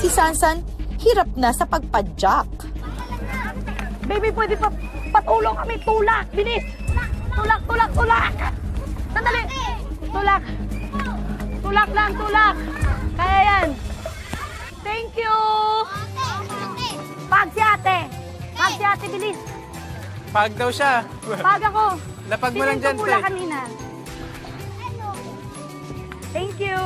Si Sansan, hirap na sa pagpadyak. Baby, pwede pa patulong kami. Tulak, bilis. Tulak, tulak, tulak. Sandali. Tulak. Tulak lang, tulak. Kaya yan. Thank you. Pag si ate. Pag si ate, bilis. Pag daw siya. Pag ako. Lapag mo lang dyan, Sinigpula te. kanina. Thank you.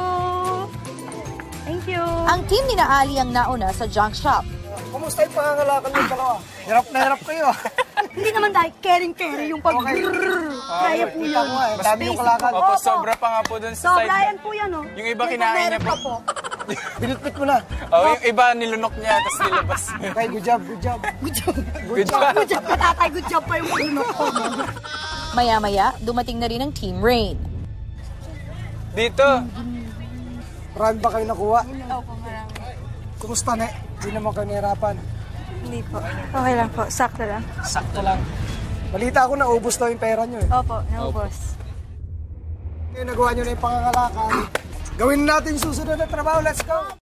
Thank you. Ang team ni Ali ang nauna sa junk shop. Kumusta yung pangangalakan ng dalawa? Hirap na hirap kayo. Hindi naman dahil caring-caring yung pag kaya po Kita yun. mo eh, dami yung kalakal. Opo, sobra pa nga po dun sa Sobra side. yan po yan, oh. Yung iba kinain niya po. Binitbit mo na. Oh, yung iba nilunok niya, tapos nilabas niya. Okay, good job, good job. Good job. Good job pa, tatay. Good job pa yung ulunok ko. Maya-maya, dumating na rin ang Team Rain. Dito. Marami ba kayo nakuha? Opo, marami. Kumusta na? Hindi naman kayo nahirapan. Hindi po. Okay lang po. Sakto lang. Sakto lang. Balita ko, naubos daw yung pera nyo eh. Opo, naubos. Kaya nagawa nyo na yung pangangalakan. Gawin natin yung susunod na trabaho. Let's go!